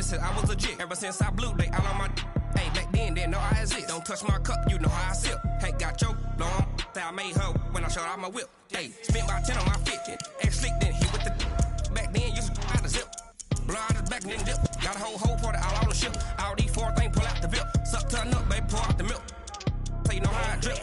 money since I was a jit. Ever since I blew, they all on my hey, back then, didn't know I exist. Don't touch my cup, you know how I sip. Hey, got your long, say I made her when I showed out my whip. Hey, spent about 10 on my 50. Ex-slick, then hit with the back then, used to out the zip. Blow out his back and then dip. Got a whole party all on the ship. All these four things pull out the bip. Suck, turn up, baby, pour out the milk. So you know how I drip.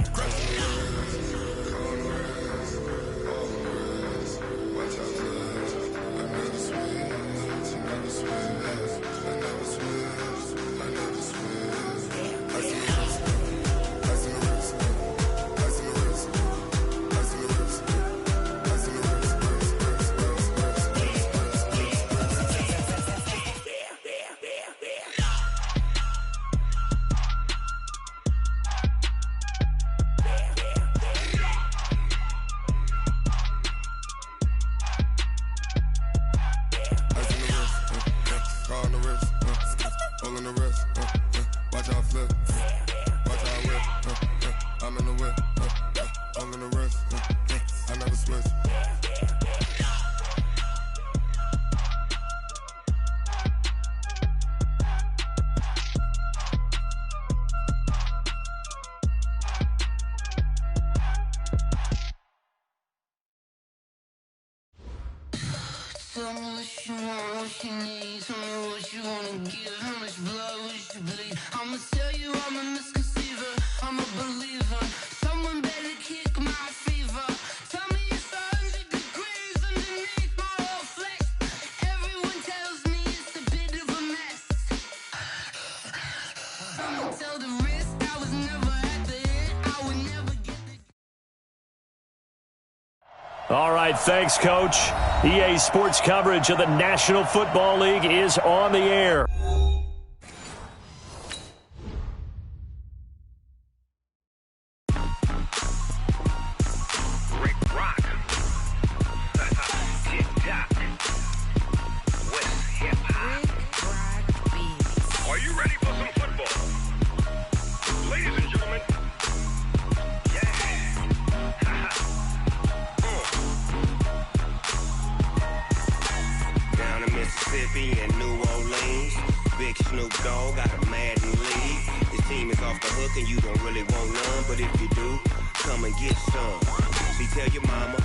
Tell me what you want, what you need. Tell me what you wanna give. How much blood would you bleed? I'ma tell you I'm a misconceiver. I'm a believer. Someone better kick my fever. Tell me it's 100 degrees underneath my whole flesh. Everyone tells me it's a bit of a mess. Someone tell the risk I was never at the end. I would never get the... All right, thanks, Coach. EA Sports coverage of the National Football League is on the air. Rick Rock. TikTok. West Hip Hop. Rick Rock Beats. Are you ready for some football? Ladies and gentlemen. Down in Mississippi and New Orleans, Big Snoop Dogg got a Madden league. His team is off the hook and you don't really want none, but if you do, come and get some. See, tell your mama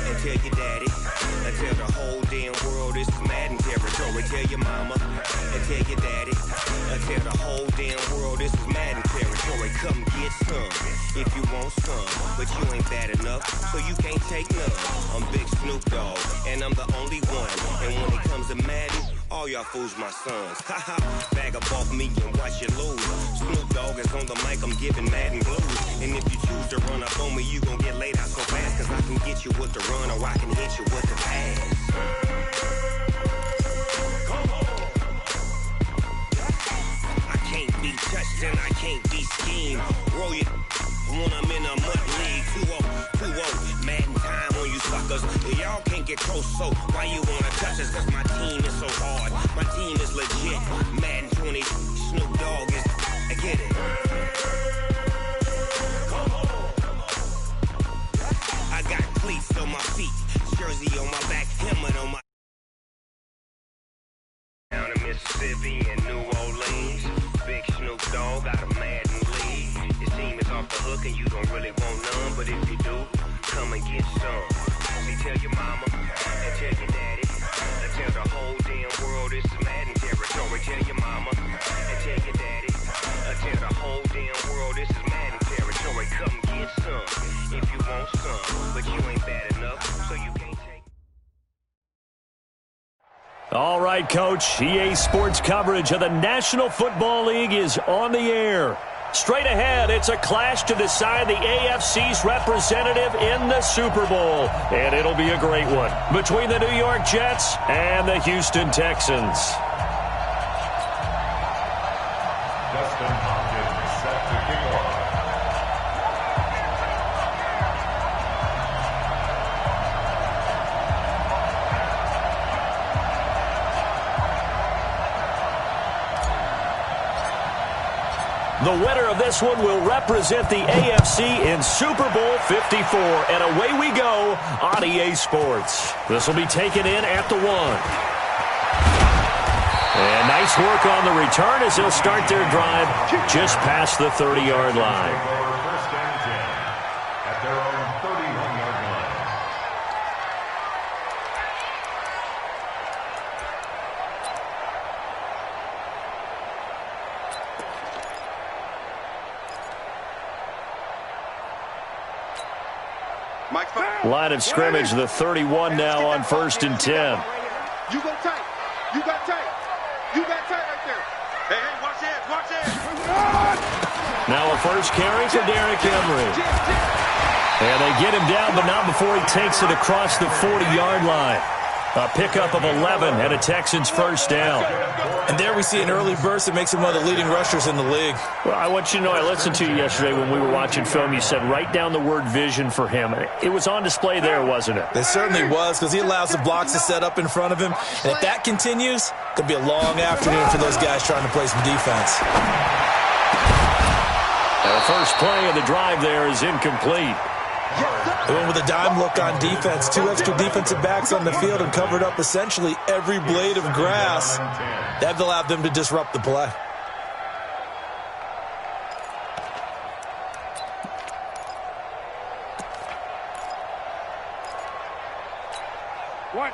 and tell your daddy and tell the whole damn world this is Madden territory. Tell your mama and tell your daddy and tell the whole damn world this is Madden territory. Come get some if you want some, but you ain't bad enough, so you can't take none. I'm Big Snoop Dogg and I'm the only one, and when it comes to Madden, all y'all fools my sons. Haha, bag up off me and watch you lose. Snoop Dogg is on the mic, I'm giving Madden blues. And if you choose to run up on me, you gon' get laid out so fast, cause I can get you with the run or I can hit you with the pass. I can't be touched and I can't be schemed. Roll you when I'm in a mud league. 2-0, Madden time on you suckers. Y'all can't get close, so why you wanna touch us? Cause my team is so hard, my team is legit. Madden 20, Snoop Dogg is, I get it. I got cleats on my feet, jersey on my back, helmet on my... Down in Mississippi and New Orleans, Big Snoop Dogg got a Madden league. His team is off the hook and you don't really want none, but if you do, come and get some. See, tell your mama and tell your daddy and tell the whole damn world this is Madden territory. Tell your mama and tell your daddy and tell the whole damn world this is Madden territory. Come get some if you want some, but you ain't bad enough, so you can't take. All right, Coach. EA Sports coverage of the National Football League is on the air. Straight ahead, it's a clash to decide the AFC's representative in the Super Bowl. And it'll be a great one between the New York Jets and the Houston Texans. Justin Hopkins set to kick off. The winner of this one will represent the AFC in Super Bowl 54. And away we go on EA Sports. This will be taken in at the 1. And Nice work on the return as they'll start their drive just past the 30-yard line. First and 10 at their own 31-yard line. Line of scrimmage, the 31 now on 1st and 10. You go tight. You got tight. You got tight right there. Hey, watch it. Watch it. Now a first carry for Derrick Henry. And they get him down, but not before he takes it across the 40-yard line. A pickup of 11 and a Texans first down. And there we see an early burst that makes him one of the leading rushers in the league. Well, I want you to know, I listened to you yesterday when we were watching film. You said write down the word vision for him. It was on display there, wasn't it? It certainly was, because he allows the blocks to set up in front of him. And if that continues, it's going to be a long afternoon for those guys trying to play some defense. The first play of the drive there is incomplete. They went with a dime look on defense. 2 extra defensive backs on the field and covered up essentially every blade of grass. That allowed them to disrupt the play.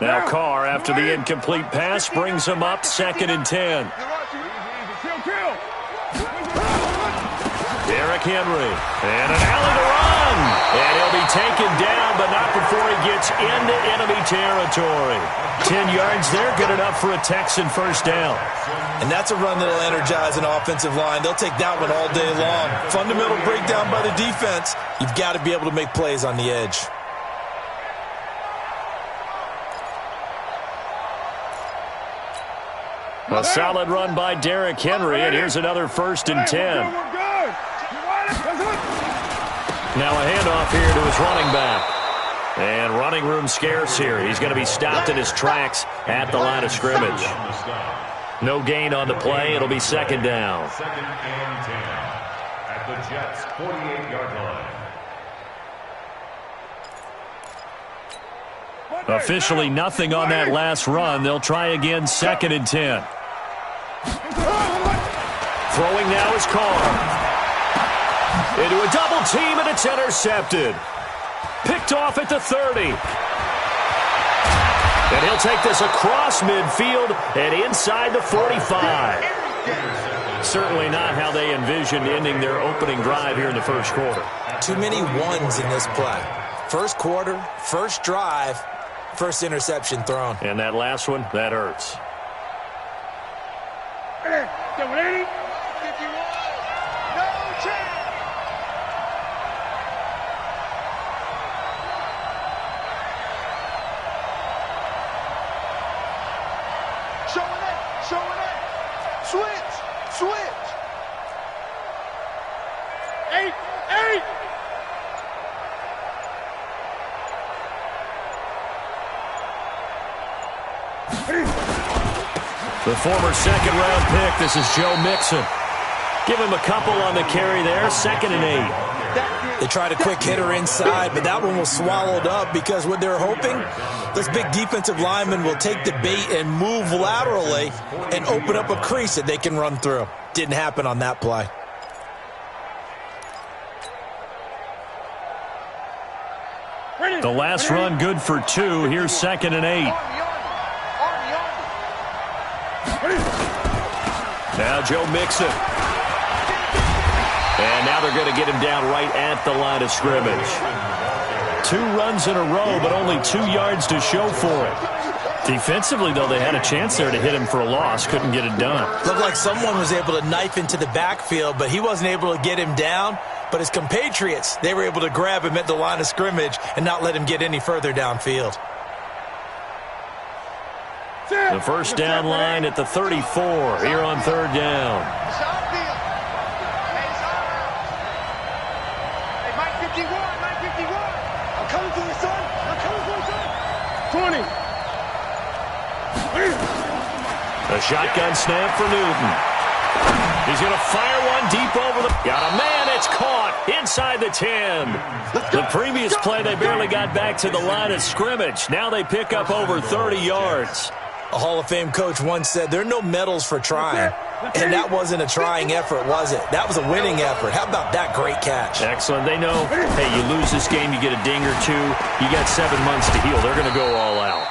Now Carr, after the incomplete pass, brings him up 2nd and 10. Derrick Henry, and an alley to run. And he'll be taken down, but not before he gets into enemy territory. 10 yards there, good enough for a Texan first down. And that's a run that'll energize an offensive line. They'll take that one all day long. Fundamental breakdown by the defense. You've got to be able to make plays on the edge. A solid run by Derrick Henry, and here's another 1st and 10. Now a handoff here to his running back. And running room scarce here. He's going to be stopped in his tracks at the line of scrimmage. No gain on the play. It'll be 2nd down. 2nd and 10 at the Jets' 48-yard line. Officially nothing on that last run. They'll try again, 2nd and 10. Throwing now is Carr. Into a double team, and it's intercepted. Picked off at the 30. And he'll take this across midfield and inside the 45. Certainly not how they envisioned ending their opening drive here in the first quarter. Too many ones in this play. First quarter, first drive, first interception thrown. And that last one, that hurts. The former second-round pick, this is Joe Mixon. Give him a couple on the carry there, 2nd and 8. They tried a quick hitter inside, but that one was swallowed up because what they're hoping, those big defensive linemen will take the bait and move laterally and open up a crease that they can run through. Didn't happen on that play. The last run good for 2. Here's 2nd and 8. Now Joe Mixon. And now they're going to get him down right at the line of scrimmage. 2 runs in a row, but only 2 yards to show for it. Defensively, though, they had a chance there to hit him for a loss. Couldn't get it done. Looked like someone was able to knife into the backfield, but he wasn't able to get him down. But his compatriots, they were able to grab him at the line of scrimmage and not let him get any further downfield. The first down line at the 34 here on 3rd down. I'm coming for you, son. I'm coming for you, son. 20. A shotgun snap for Newton. He's going to fire one deep over the... Got a man, it's caught inside the 10. The previous play, they barely got back to the line of scrimmage. Now they pick up over 30 yards. A Hall of Fame coach once said, there are no medals for trying. And that wasn't a trying effort, was it? That was a winning effort. How about that great catch? Excellent. They know, hey, you lose this game, you get a ding or two. You got 7 months to heal. They're going to go all out.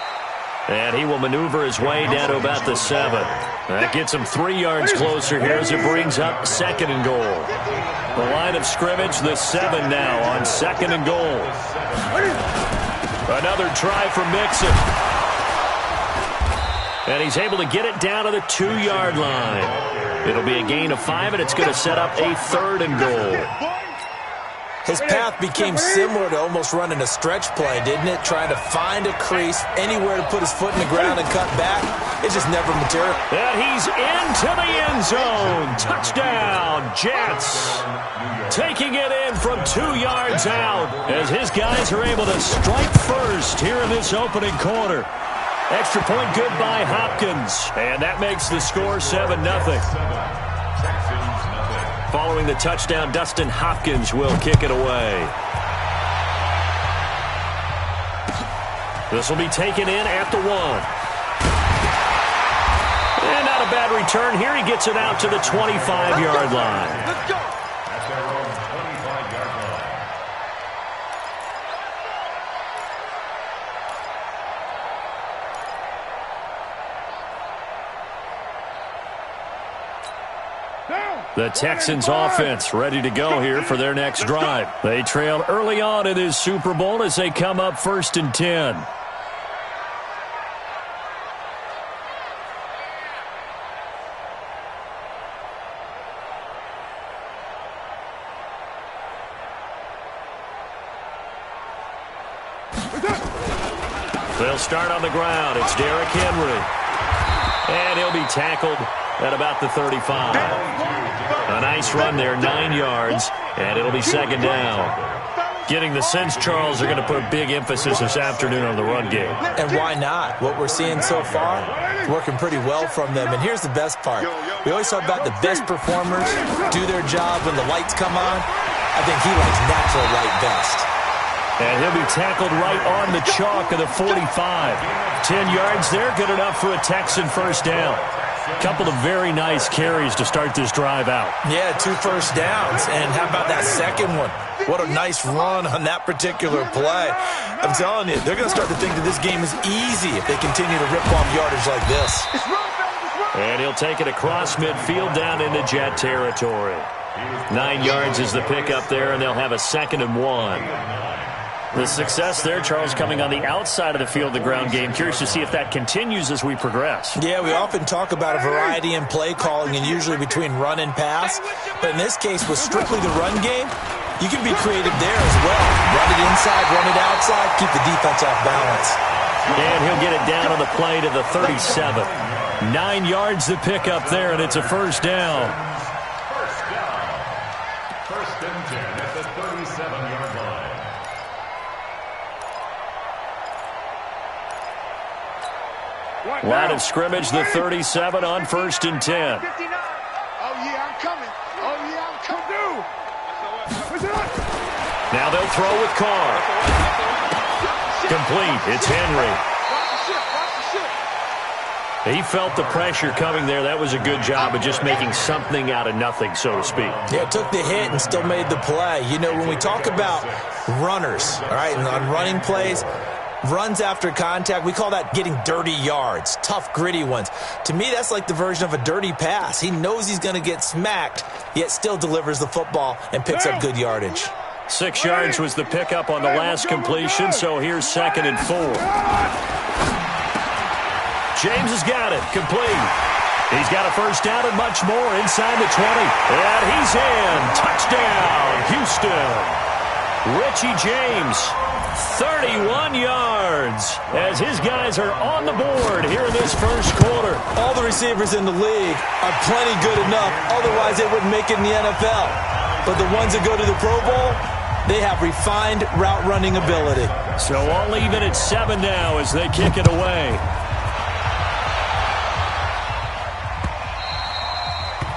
And he will maneuver his way down to about the 7. That gets him 3 yards closer here as it brings up 2nd and goal. The line of scrimmage, the 7 now on 2nd and goal. Another try for Mixon. And he's able to get it down to the 2-yard line. It'll be a gain of 5, and it's going to set up a 3rd and goal. His path became similar to almost running a stretch play, didn't it? Trying to find a crease, anywhere to put his foot in the ground and cut back. It just never materialized. And he's into the end zone. Touchdown, Jets. Taking it in from 2 yards out as his guys are able to strike first here in this opening quarter. Extra point good by Hopkins. And that makes the score 7-0. Following the touchdown, Dustin Hopkins will kick it away. This will be taken in at the 1. And not a bad return here. He gets it out to the 25-yard line. Let's go. At their own 25-yard line. The Texans offense ready to go here for their next drive. They trail early on in this Super Bowl as they come up 1st and 10. They'll start on the ground. It's Derrick Henry. And he'll be tackled at about the 35. A nice run there, 9 yards, and it'll be 2nd down. Getting the sense, Charles, are going to put a big emphasis this afternoon on the run game. And why not? What we're seeing so far is working pretty well from them. And here's the best part. We always talk about the best performers do their job when the lights come on. I think he likes natural light best. And he'll be tackled right on the chalk of the 45. 10 yards there, good enough for a Texan first down. Couple of very nice carries to start this drive out. Yeah, 2 first downs. And how about that second one? What a nice run on that particular play. I'm telling you, they're going to start to think that this game is easy if they continue to rip off yardage like this. And he'll take it across midfield down into Jet territory. 9 yards is the pickup there, and they'll have a 2nd and 1. The success there, Charles, coming on the outside of the field, the ground game. Curious to see if that continues as we progress. Yeah, we often talk about a variety in play calling and usually between run and pass. But in this case, with strictly the run game, you can be creative there as well. Run it inside, run it outside, keep the defense off balance. And he'll get it down on the play to the 37. 9 yards to pick up there, and it's a first down. First and 10 at the 37-yard line. Line of scrimmage, the 37 on 1st and 10. Oh, yeah, I'm coming. Oh, yeah, I'm coming. Now they'll throw with Carr. Complete. It's Henry. He felt the pressure coming there. That was a good job of just making something out of nothing, so to speak. Yeah, took the hit and still made the play. You know, when we talk about runners, all right, and on running plays, runs after contact, we call that getting dirty yards, tough, gritty ones. To me, that's like the version of a dirty pass. He knows he's going to get smacked, yet still delivers the football and picks up good yardage. 6 yards was the pickup on the last completion, so here's 2nd and 4. James has got it, complete. He's got a first down and much more inside the 20. And he's in. Touchdown, Houston. Richie James, 31 yards as his guys are on the board here in this first quarter. All the receivers in the league are plenty good enough. Otherwise, they wouldn't make it in the NFL. But the ones that go to the Pro Bowl, they have refined route running ability. So all even at 7 now as they kick it away.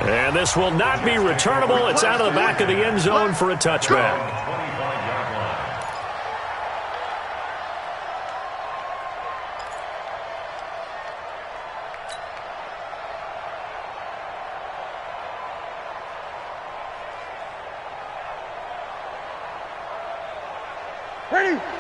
And this will not be returnable. It's out of the back of the end zone for a touchback.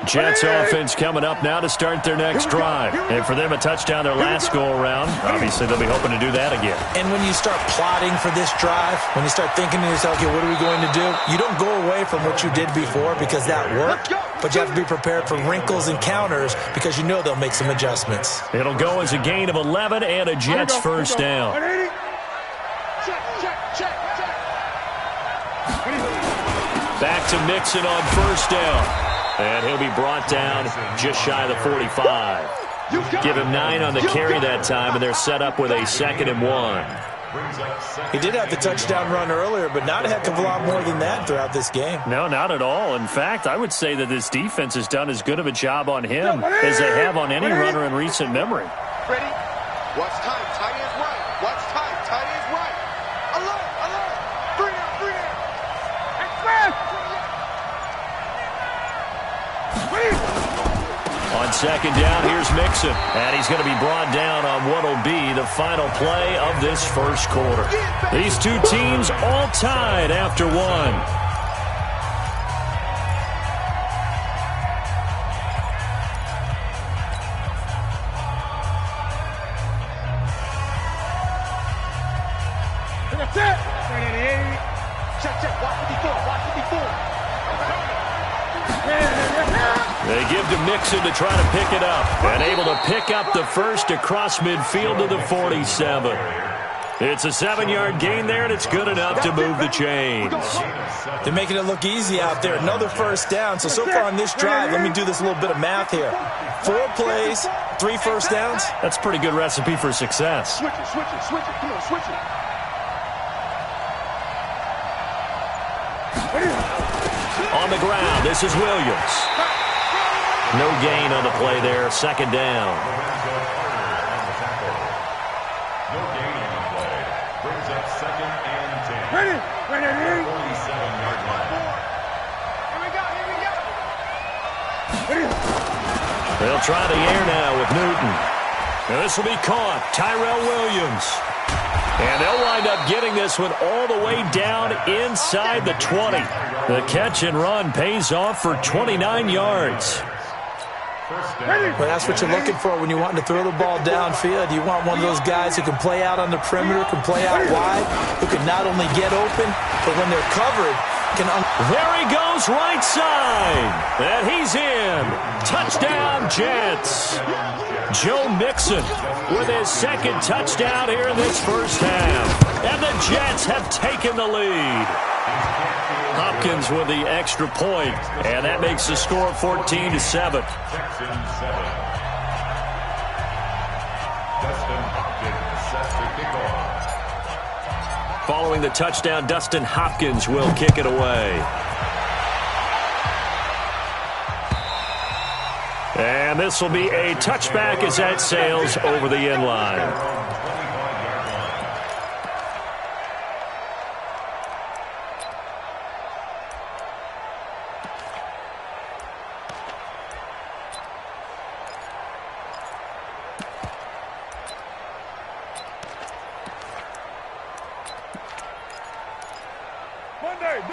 Jets offense coming up now to start their next drive. And for them, a touchdown their last go-around. Obviously, they'll be hoping to do that again. And when you start plotting for this drive, when you start thinking to yourself, okay, what are we going to do? You don't go away from what you did before because that worked, but you have to be prepared for wrinkles and counters because you know they'll make some adjustments. It'll go as a gain of 11 and a Jets first down. Back to Mixon on first down. And he'll be brought down just shy of the 45. Give him 9 on the carry that time, and they're set up with a 2nd and 1. He did have the touchdown run earlier, but not a heck of a lot more than that throughout this game. No, not at all. In fact, I would say that this defense has done as good of a job on him as they have on any runner in recent memory. Ready? Watch time. Tight end's right. Watch time. Tight end's right. Alert! Alert! 3 down. 3 down. Express! On second down, here's Mixon. And he's going to be brought down on what will be the final play of this first quarter. These two teams all tied after one. That's it! Check. Watch 54. Watch 54. They give to Mixon to try to pick it up. And able to pick up the first across midfield to the 47. It's a 7-yard gain there, and it's good enough to move the chains. They're making it look easy out there. Another first down. So far on this drive, let me do this little bit of math here. 4 plays, 3 first downs. That's a pretty good recipe for success. Switch it. Come on, switch it. On the ground, this is Williams. No gain on the play there, 2nd down. No gain on the play. Brings up 2nd and 10. Ready. 47-yard line. Here we go. They'll try the air now with Newton. Now this will be caught. Tyrell Williams. And they'll wind up getting this one all the way down inside the 20. The catch and run pays off for 29 yards. Well, that's what you're looking for when you're wanting to throw the ball downfield. You want one of those guys who can play out on the perimeter, can play out wide, who can not only get open, but when they're covered, can... There he goes, right side. And he's in. Touchdown, Jets. Joe Mixon with his 2nd touchdown here in this first half. And the Jets have taken the lead. Hopkins with the extra point, and that makes the score 14-7. Dustin Hopkins sets the kickoff. Following the touchdown, Dustin Hopkins will kick it away. And this will be a touchback as that sails over the end line.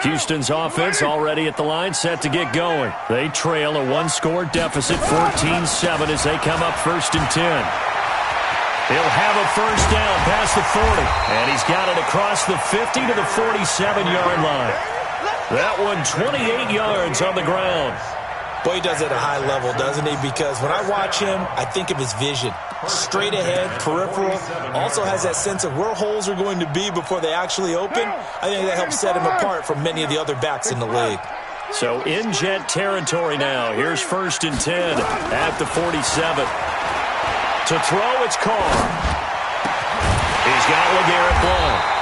Houston's offense already at the line, set to get going. They trail a 1-score deficit, 14-7 as they come up 1st and 10. He'll have a first down past the 40, and he's got it across the 50 to the 47-yard line. That one 28 yards on the ground. Boy, he does it at a high level, doesn't he? Because when I watch him, I think of his vision. Straight ahead, peripheral, also has that sense of where holes are going to be before they actually open. I think that helps set him apart from many of the other backs in the league. So in Jet territory now. Here's 1st and 10 at the 47. To throw, it's Carr. He's got LeGarrette Blount.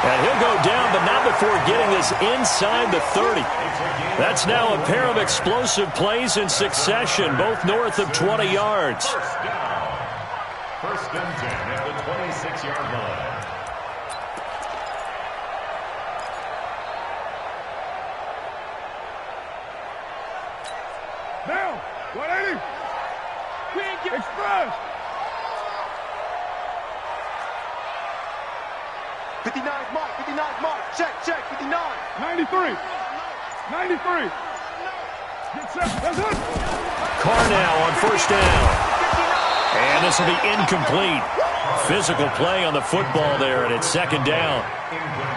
And he'll go down, but not before getting this inside the 30. That's now a pair of explosive plays in succession, both north of 20 yards. 1st and 10 at the 26-yard line. Down. 180. Express. 59's mark. 59's mark. Check. 59. 93. Carr now on first down. And this will be incomplete. Physical play on the football there, and it's second down.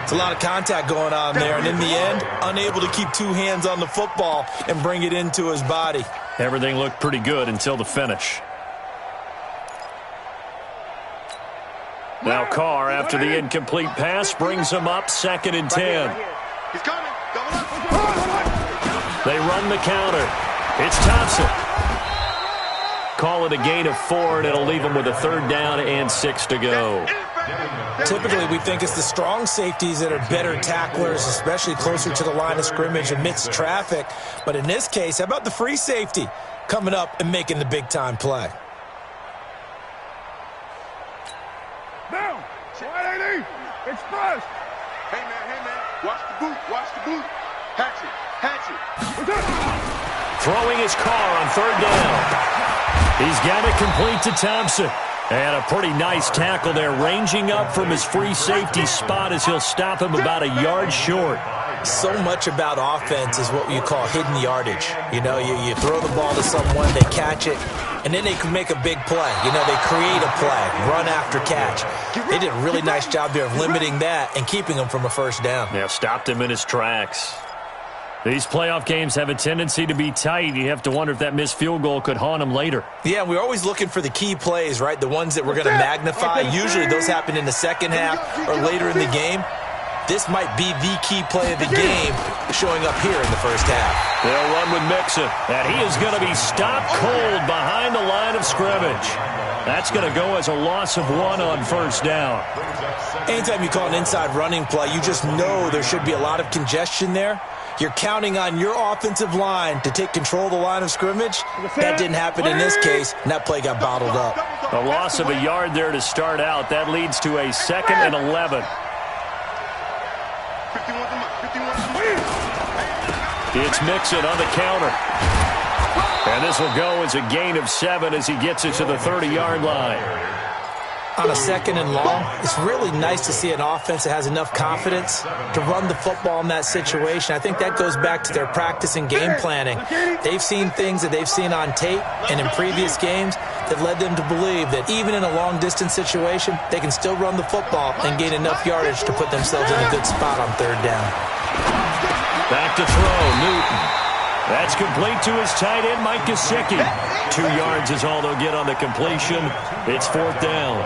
It's a lot of contact going on there, and in the end, unable to keep two hands on the football and bring it into his body. Everything looked pretty good until the finish. Now Carr, after the incomplete pass, brings him up 2nd and 10. He's coming. Double up. They run the counter. It's Thompson. Call it a gain of 4, and it'll leave them with a 3rd down and 6 to go. Typically, we think it's the strong safeties that are better tacklers, especially closer to the line of scrimmage amidst traffic. But in this case, how about the free safety coming up and making the big-time play? Down. Wide 80. Express. Hey, man. Watch the boot. Watch the boot. Hatch it. Throwing his Carr on 3rd down. He's got it complete to Thompson. And a pretty nice tackle there, ranging up from his free safety spot as he'll stop him about a yard short. So much about offense is what you call hidden yardage. You know, you throw the ball to someone, they catch it, and then they can make a big play. You know, they create a play, run after catch. They did a really nice job there of limiting that and keeping him from a 1st down. Yeah, stopped him in his tracks. These playoff games have a tendency to be tight. You have to wonder if that missed field goal could haunt him later. Yeah, we're always looking for the key plays, right? The ones that we're going to magnify. Usually those happen in the second half or later in the game. This might be the key play of the game showing up here in the first half. They'll run with Mixon, and he is going to be stopped cold behind the line of scrimmage. That's going to go as a loss of 1 on 1st down. Anytime you call an inside running play, you just know there should be a lot of congestion there. You're counting on your offensive line to take control of the line of scrimmage. That didn't happen in this case, and that play got bottled up. A loss of a yard there to start out. That leads to a 2nd and 11. It's Mixon on the counter. And this will go as a gain of 7 as he gets it to the 30-yard line. On a 2nd and long, it's really nice to see an offense that has enough confidence to run the football in that situation. I think that goes back to their practice and game planning. They've seen things that they've seen on tape and in previous games that led them to believe that even in a long-distance situation, they can still run the football and gain enough yardage to put themselves in a good spot on 3rd down. Back to throw, Newton. That's complete to his tight end, Mike Gesicki. 2 yards is all they'll get on the completion. It's 4th down.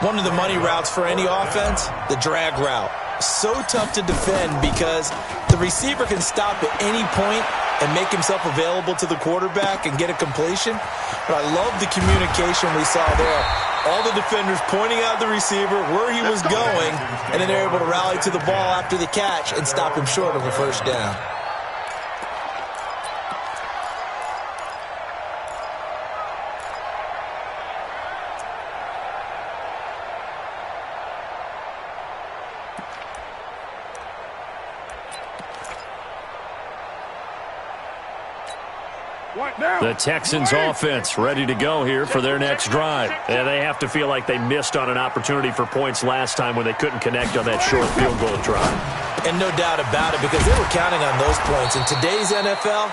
One of the money routes for any offense, the drag route. So tough to defend because the receiver can stop at any point and make himself available to the quarterback and get a completion. But I love the communication we saw there. All the defenders pointing out the receiver, where he was going, and then they're able to rally to the ball after the catch and stop him short of a 1st down. The Texans offense ready to go here for their next drive. And they have to feel like they missed on an opportunity for points last time when they couldn't connect on that short field goal drive. And no doubt about it, because they were counting on those points. In today's NFL,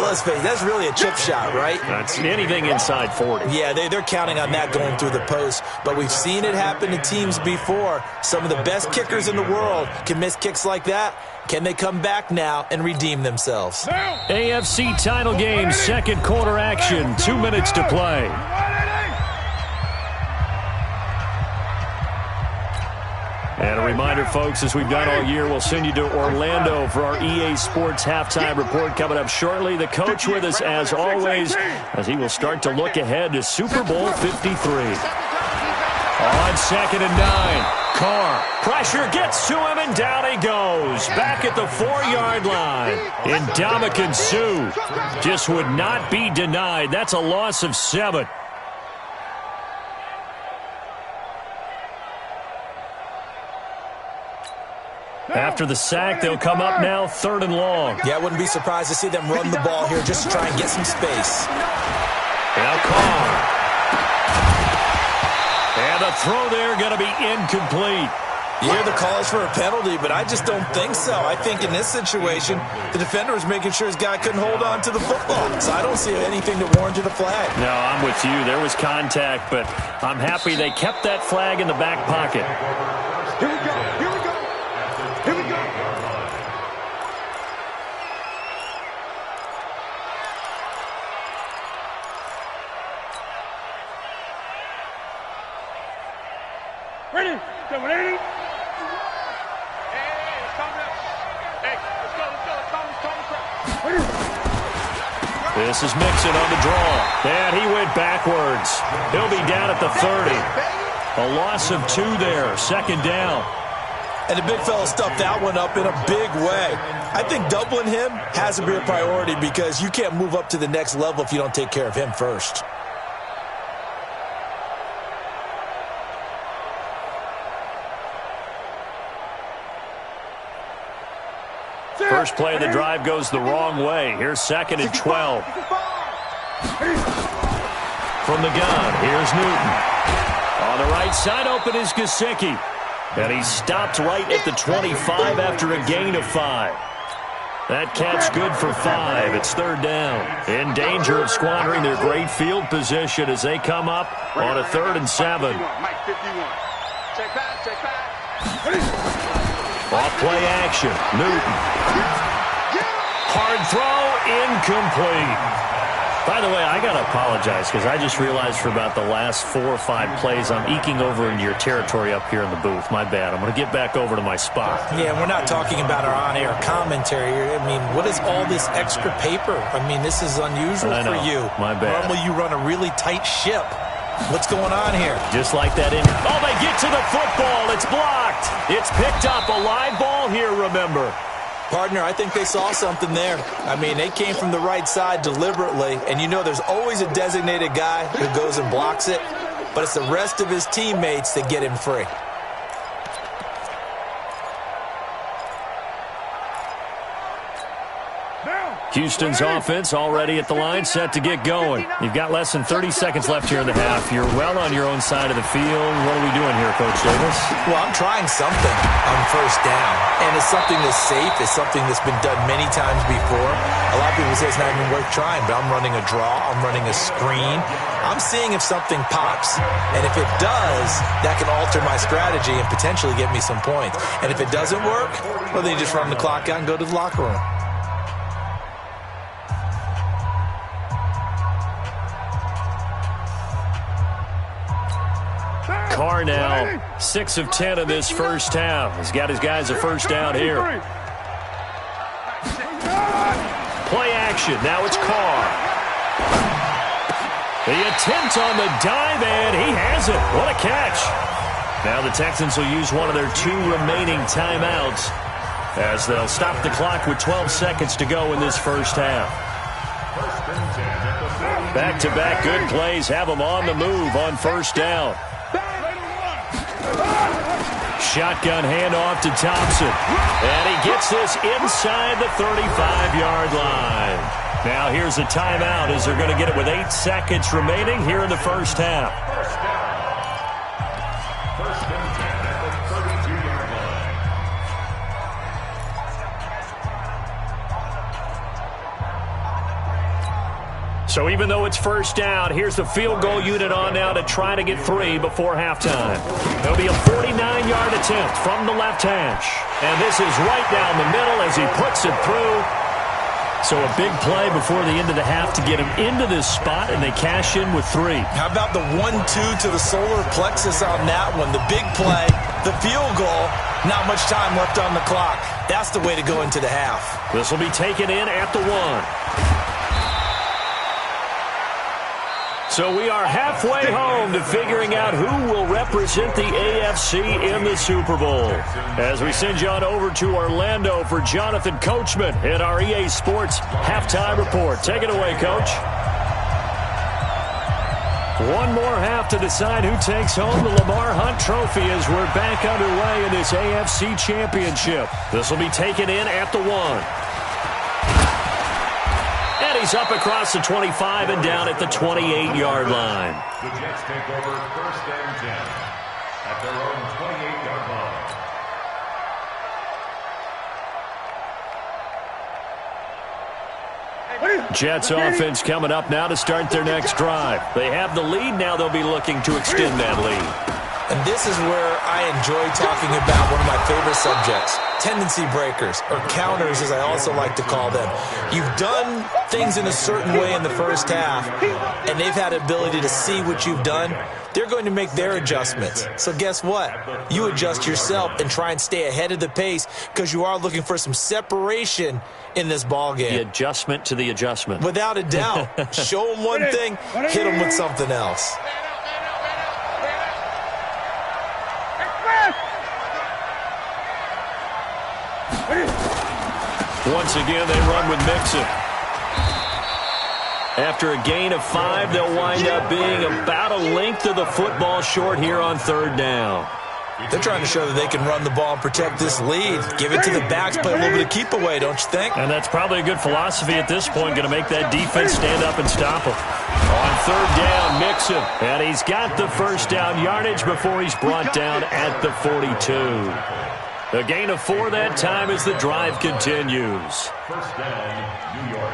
let's face it, that's really a chip shot, right? That's anything inside 40. Yeah, they're counting on that going through the post. But we've seen it happen to teams before. Some of the best kickers in the world can miss kicks like that. Can they come back now and redeem themselves? AFC title game, 2nd quarter action, 2 minutes to play. And a reminder, folks, as we've done all year, we'll send you to Orlando for our EA Sports halftime report coming up shortly. The coach with us, as always, as he will start to look ahead to Super Bowl 53. On 2nd and 9. Carr, pressure gets to him, and down he goes. Back at the 4-yard line. Ndamukong Suh just would not be denied. That's a loss of 7. After the sack, they'll come up now 3rd and long. Yeah, I wouldn't be surprised to see them run the ball here just to try and get some space. Now Carr. And the throw there going to be incomplete. You hear the calls for a penalty, but I just don't think so. I think in this situation, the defender was making sure his guy couldn't hold on to the football. So I don't see anything that warranted a flag. No, I'm with you. There was contact, but I'm happy they kept that flag in the back pocket. Here we go. Here we go. Here we go. Ready? Ready? This is Mixon on the draw. And he went backwards. He'll be down at the 30. A loss of 2 there. Second down. And the big fella stuffed that one up in a big way. I think doubling him has to be a priority because you can't move up to the next level if you don't take care of him first. First play of the drive goes the wrong way. Here's 2nd and 12. From the gun, here's Newton. On the right side, open is Gesicki. And he stopped right at the 25 after a gain of 5. That catch good for 5. It's 3rd down. In danger of squandering their great field position as they come up on a 3rd and 7. Check back. Off play action. Newton. Hard throw, incomplete. By the way, I got to apologize because I just realized for about the last 4 or 5 plays I'm eking over into your territory up here in the booth. My bad. I'm going to get back over to my spot. Yeah, we're not talking about our on-air commentary. I mean, what is all this extra paper? I mean, this is unusual for you. My bad. Normally you run a really tight ship. What's going on here? Just like that. Oh, they get to the football. It's blocked. It's picked up. A live ball here, remember. Partner, I think they saw something there. I mean, they came from the right side deliberately, and you know there's always a designated guy who goes and blocks it, but it's the rest of his teammates that get him free. Houston's offense already at the line, set to get going. You've got less than 30 seconds left here in the half. You're well on your own side of the field. What are we doing here, Coach Davis? Well, I'm trying something on 1st down, and it's something that's safe. It's something that's been done many times before. A lot of people say it's not even worth trying, but I'm running a draw. I'm running a screen. I'm seeing if something pops, and if it does, that can alter my strategy and potentially get me some points. And if it doesn't work, well, then you just run the clock out and go to the locker room. Carr now 6 of 10 in this first half. He's got his guys a 1st down here. Play action. Now it's Carr. The attempt on the dive, and he has it. What a catch. Now the Texans will use one of their 2 remaining timeouts as they'll stop the clock with 12 seconds to go in this first half. Back-to-back good plays have them on the move on 1st down. Shotgun handoff to Thompson. And he gets this inside the 35-yard line. Now here's a timeout as they're going to get it with 8 seconds remaining here in the first half. First and 10 at the 32-yard line. So even though it's 1st down, here's the field goal unit on now to try to get 3 before halftime. There'll be a 49-yard attempt from the left hash. And this is right down the middle as he puts it through. So a big play before the end of the half to get him into this spot, and they cash in with 3. How about the 1-2 to the solar plexus on that one? The big play, the field goal, not much time left on the clock. That's the way to go into the half. This will be taken in at the 1. So we are halfway home to figuring out who will represent the AFC in the Super Bowl. As we send you on over to Orlando for Jonathan Coachman in our EA Sports Halftime Report. Take it away, Coach. One more half to decide who takes home the Lamar Hunt Trophy as we're back underway in this AFC Championship. This will be taken in at the 1. And he's up across the 25 and down at the 28-yard line. The Jets take over 1st and 10 at their own 28-yard line. Jets offense coming up now to start their next drive. They have the lead. Now they'll be looking to extend that lead. And this is where I enjoy talking about one of my favorite subjects, tendency breakers, or counters as I also like to call them. You've done things in a certain way in the first half, and they've had the ability to see what you've done. They're going to make their adjustments. So guess what? You adjust yourself and try and stay ahead of the pace because you are looking for some separation in this ball game. The adjustment to the adjustment. Without a doubt. Show them one thing, hit them with something else. Once again, they run with Mixon. After a gain of 5, they'll wind up being about a length of the football short here on third down. They're trying to show that they can run the ball and protect this lead. Give it to the backs, play a little bit of keep away, don't you think? And that's probably a good philosophy at this point, going to make that defense stand up and stop them. On third down, Mixon. And he's got the first down yardage before he's brought down at the 42. A gain of 4 that time as the drive continues. First down, New York.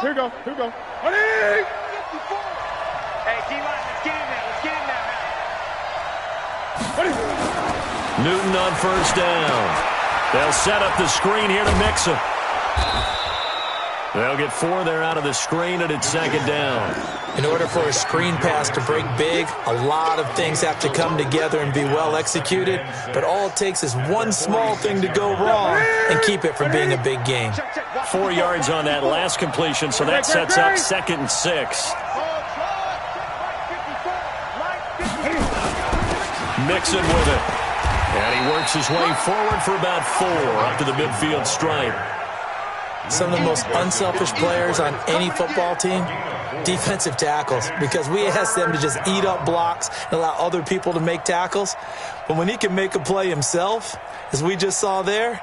Here we go. Ready? Hey, D-line, let's get in there. Let's get in there, man. Ready? Newton on first down. They'll set up the screen here to Mixon. They'll get 4 there out of the screen, and it's second down. In order for a screen pass to break big, a lot of things have to come together and be well executed, but all it takes is one small thing to go wrong and keep it from being a big game. 4 yards on that last completion, so that sets up 2nd and 6. Mixon with it. And he works his way forward for about 4 up to the midfield stripe. Some of the most unselfish players on any football team, defensive tackles, because we ask them to just eat up blocks and allow other people to make tackles. But when he can make a play himself, as we just saw there,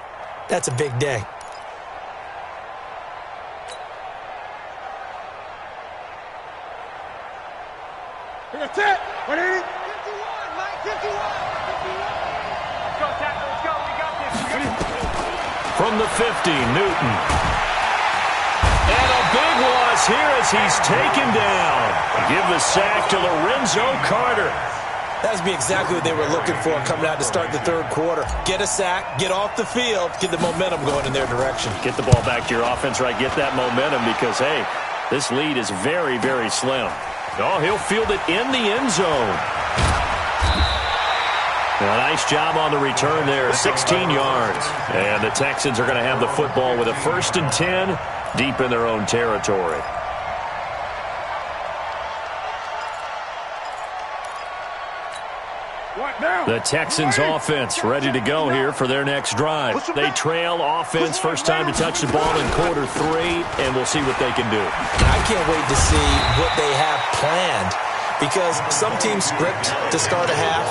that's a big day. That's it. Ready? 51, Mike, 51. Let's go, tackle. Let's go. We got this. From the 50, Newton. And a big loss here as he's taken down. Give the sack to Lorenzo Carter. That would be exactly what they were looking for coming out to start the third quarter. Get a sack, get off the field, get the momentum going in their direction. Get the ball back to your offense, right? Get that momentum because, hey, this lead is very, very slim. Oh, he'll field it in the end zone. A nice job on the return there, 16 yards. And the Texans are going to have the football with a 1st and 10 deep in their own territory. The Texans offense ready to go here for their next drive. They trail offense, first time to touch the ball in quarter 3, and we'll see what they can do. I can't wait to see what they have planned because some teams script to start a half.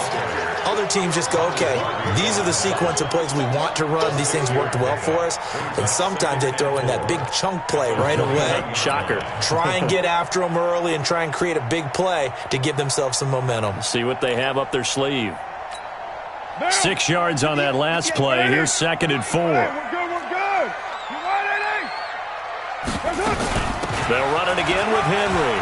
Other teams just go, okay, these are the sequence of plays we want to run. These things worked well for us. And sometimes they throw in that big chunk play right away. Shocker. Try and get after them early and try and create a big play to give themselves some momentum. See what they have up their sleeve. 6 yards on that last play. Here's 2nd and 4. We're good. You ready? They'll run it again with Henry.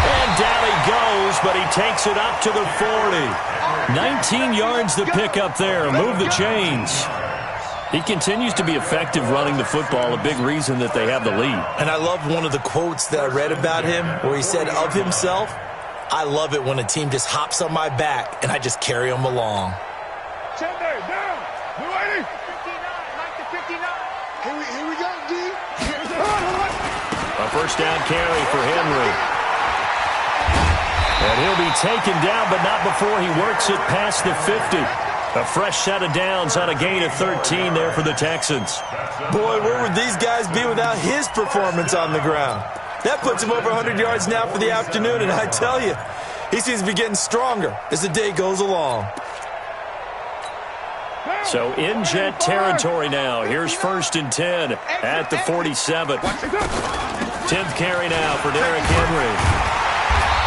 And down he goes, but he takes it up to the 40. 19 yards to pick up there. Move the chains. He continues to be effective running the football, a big reason that they have the lead. And I love one of the quotes that I read about him where he said of himself, I love it when a team just hops on my back and I just carry them along. Sunday, down. You ready? 59, Mike to 59. Here we go, D. A first down carry for Henry. And he'll be taken down, but not before he works it past the 50. A fresh set of downs on a gain of 13 there for the Texans. Boy, where would these guys be without his performance on the ground? That puts him over 100 yards now for the afternoon, and I tell you, he seems to be getting stronger as the day goes along. So in Jet territory now. Here's 1st and 10 at the 47. 10th carry now for Derrick Henry.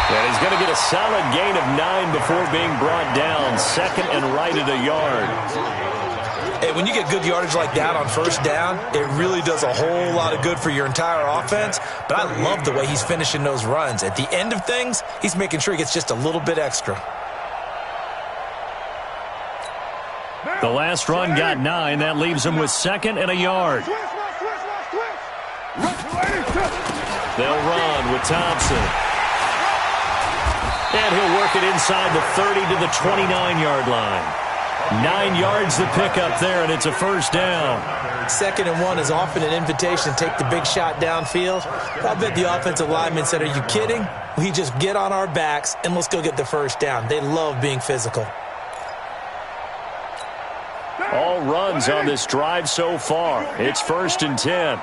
And he's going to get a solid gain of 9 before being brought down. Second and right at a yard. Hey, when you get good yardage like that on first down, it really does a whole lot of good for your entire offense. But I love the way he's finishing those runs. At the end of things, he's making sure he gets just a little bit extra. The last run got 9. That leaves him with second and a yard. They'll run with Thompson. And he'll work it inside the 30 to the 29-yard line. 9 yards the pickup there, and it's a first down. 2nd and 1 is often an invitation to take the big shot downfield. I bet the offensive lineman said, "Are you kidding? We just get on our backs and let's go get the first down." They love being physical. All runs on this drive so far. It's 1st and 10.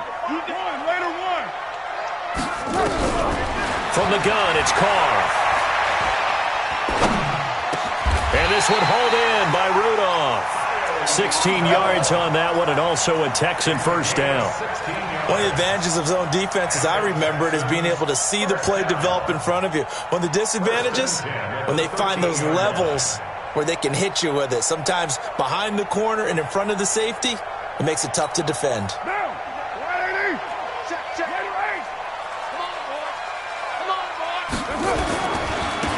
From the gun, it's Carr. And this one hauled in by Rudolph. 16 yards on that one, and also a Texan first down. One of the advantages of zone defense, as I remember it, is being able to see the play develop in front of you. One of the disadvantages, when they find those levels where they can hit you with it, sometimes behind the corner and in front of the safety, it makes it tough to defend.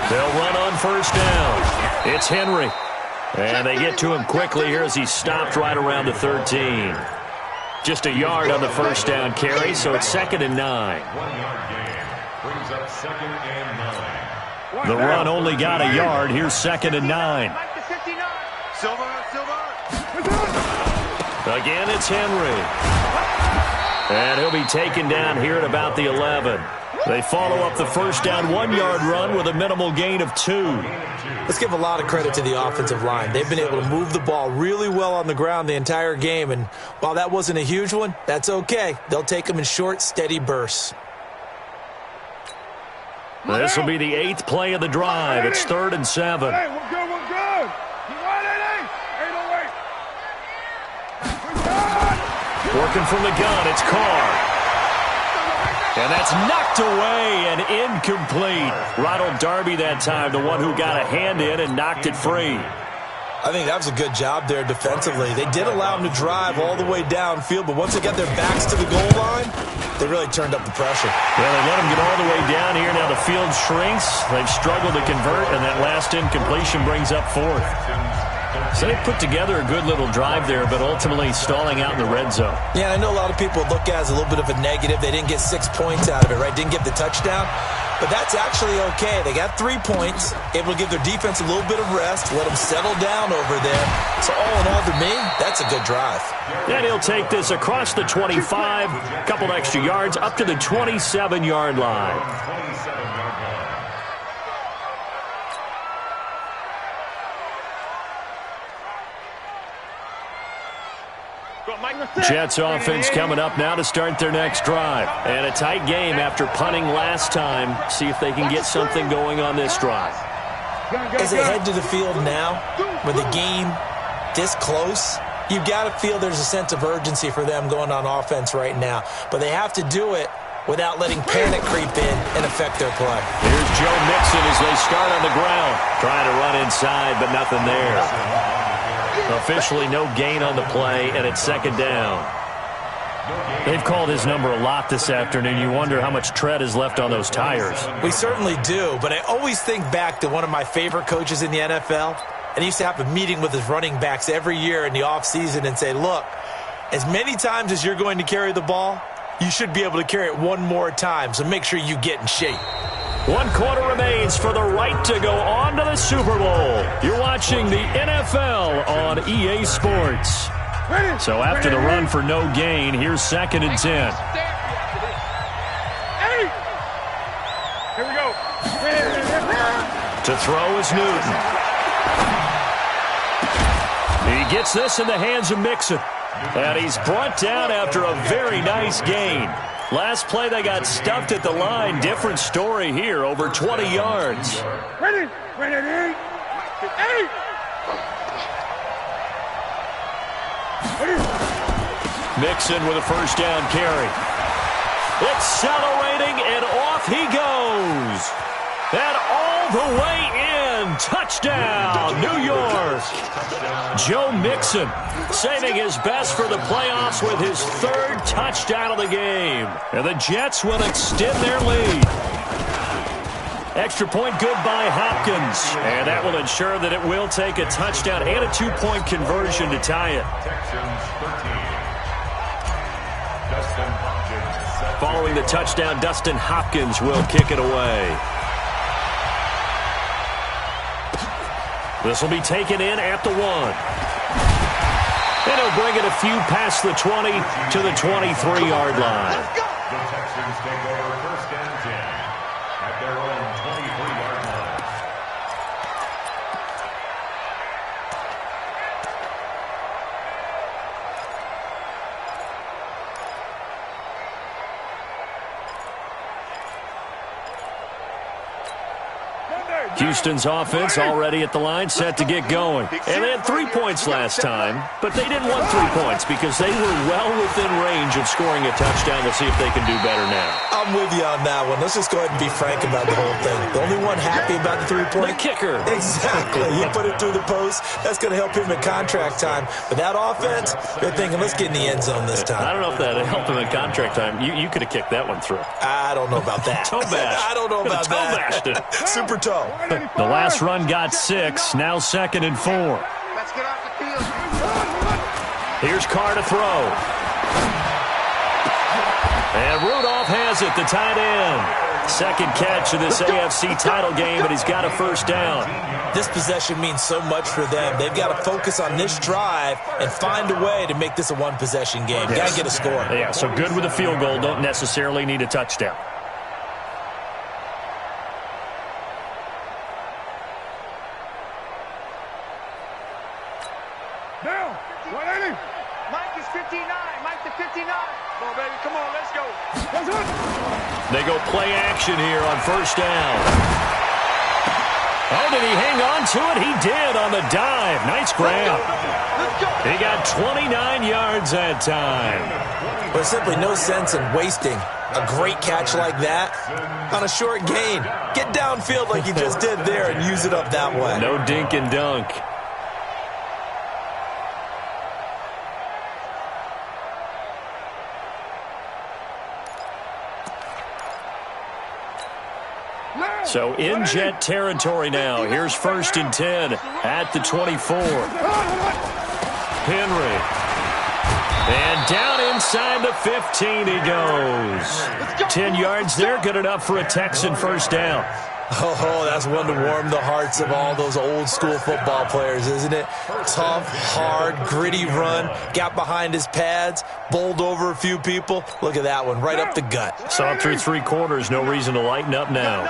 They'll run on first down. It's Henry. And they get to him quickly here as he stopped right around the 13. Just a yard on the first down carry, so it's 2nd and 9. 1-yard gain. Brings up 2nd and 9. The run only got a yard. Here's 2nd and 9. Silver. Again, it's Henry. And he'll be taken down here at about the 11. They follow up the first down 1-yard run with a minimal gain of 2. Let's give a lot of credit to the offensive line. They've been able to move the ball really well on the ground the entire game. And while that wasn't a huge one, that's okay. They'll take them in short, steady bursts. This will be the 8th play of the drive. It's 3rd and 7. Hey, we're good. You want it, 808? Working from the gun, it's Carr. And that's knocked away and incomplete. Ronald Darby that time, the one who got a hand in and knocked it free. I think that was a good job there defensively. They did allow them to drive all the way downfield, but once they got their backs to the goal line, they really turned up the pressure. Well, they let them get all the way down here. Now the field shrinks. They've struggled to convert, and that last incompletion brings up 4th. So they put together a good little drive there, but ultimately stalling out in the red zone. Yeah, I know a lot of people look at it as a little bit of a negative. They didn't get 6 points out of it, right? Didn't get the touchdown. But that's actually okay. They got 3 points, able to give their defense a little bit of rest, let them settle down over there. So all in all, to me, that's a good drive. And he'll take this across the 25, a couple extra yards, up to the 27-yard line. Jets offense coming up now to start their next drive. And a tight game after punting last time. See if they can get something going on this drive. As they head to the field now, with the game this close, you've got to feel there's a sense of urgency for them going on offense right now. But they have to do it without letting panic creep in and affect their play. Here's Joe Mixon as they start on the ground. Trying to run inside, but nothing there. Officially no gain on the play, and it's 2nd down. They've called his number a lot this afternoon. You wonder how much tread is left on those tires. We certainly do, but I always think back to one of my favorite coaches in the NFL, and he used to have a meeting with his running backs every year in the offseason and say, look, as many times as you're going to carry the ball, you should be able to carry it one more time, so make sure you get in shape. 1 quarter remains for the right to go on to the Super Bowl. You're watching the NFL on EA Sports. So after the run for no gain, here's 2nd and 10. Here we go. To throw is Newton. He gets this in the hands of Mixon. And he's brought down after a very nice gain. Last play, they got stuffed at the line. Different story here, over 20 yards. Ready, 8. Mixon with a first down carry. Accelerating, and off he goes. And all the way in. Touchdown, New York. Joe Mixon saving his best for the playoffs with his third touchdown of the game. And the Jets will extend their lead. Extra point good by Hopkins. And that will ensure that it will take a touchdown and a 2-point conversion to tie it. Following the touchdown, Dustin Hopkins will kick it away. This will be taken in at the 1. And he'll bring it a few past the 20 to the 23-yard line. The Texans take over first and 10 at their own 23-yard line. Houston's offense already at the line, set to get going. And they had 3 points last time, but they didn't want 3 points because they were well within range of scoring a touchdown. We'll see if they can do better now. I'm with you on that one. Let's just go ahead and be frank about the whole thing. The only one happy about the 3-point? The kicker. Exactly. He put it through the post. That's going to help him in contract time. But that offense, they're thinking, let's get in the end zone this time. I don't know if that helped him in contract time. You could have kicked that one through. I don't know about that. Toe bash. I don't know about that. Toe bashed it. Super toe. The last run got 6. Now 2nd and 4. Let's get off the field. Here's Carr to throw. And Rudolph has it, the tight end. Second catch of this AFC title game, and he's got a first down. This possession means so much for them. They've got to focus on this drive and find a way to make this a one-possession game. Got to get a score. Yeah, so good with a field goal. Don't necessarily need a touchdown. Down. 180. Mike is 59. Mike to 59. Come on, baby. Come on, let's go. Let's go. They go play action here on first down. Oh, did he hang on to it? He did on the dive. Nice grab. He got 29 yards that time. There's simply no sense in wasting a great catch like that on a short gain. Get downfield like you just did there and use it up that way. No dink and dunk. So in Jet territory now. Here's 1st and 10 at the 24. Henry. And down inside the 15 he goes. 10 yards there, good enough for a Texan first down. Oh, that's one to warm the hearts of all those old school football players, isn't it? Tough, hard, gritty run. Got behind his pads, bowled over a few people. Look at that one, right up the gut. Saw it through 3 quarters, no reason to lighten up now.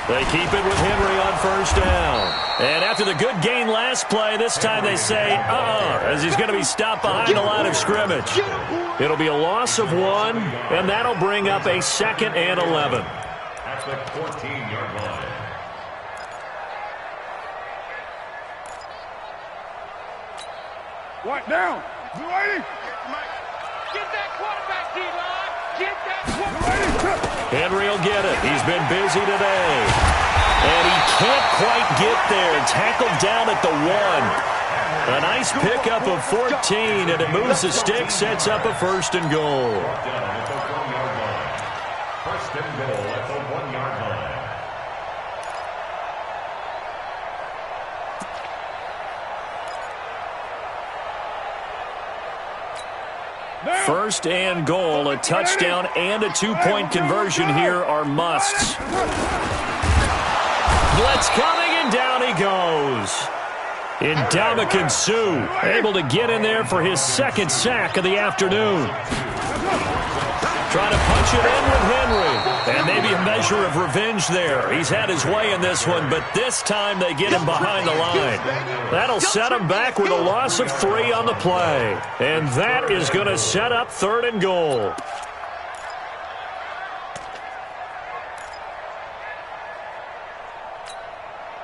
They keep it with Henry on first down. And after the good gain last play, this time they say, as he's going to be stopped behind the line of scrimmage. It'll be a loss of 1, and that'll bring up a 2nd and 11. At the 14-yard line. What down? 280. Get that quarterback, D-line. Get that quarterback. Henry will get it. He's been busy today. And he can't quite get there. Tackled down at the 1. A nice pickup of 14, and it moves the stick, sets up a 1st and goal. First and goal at the 1-yard line. First and goal, a touchdown and a 2-point conversion here are musts. Blitz coming, and down he goes. Ndamukong Suh able to get in there for his 2nd sack of the afternoon. Trying to punch it in with Henry. And maybe a measure of revenge there. He's had his way in this one, but this time they get him behind the line. That'll set him back with a loss of 3 on the play. And that is going to set up 3rd and goal.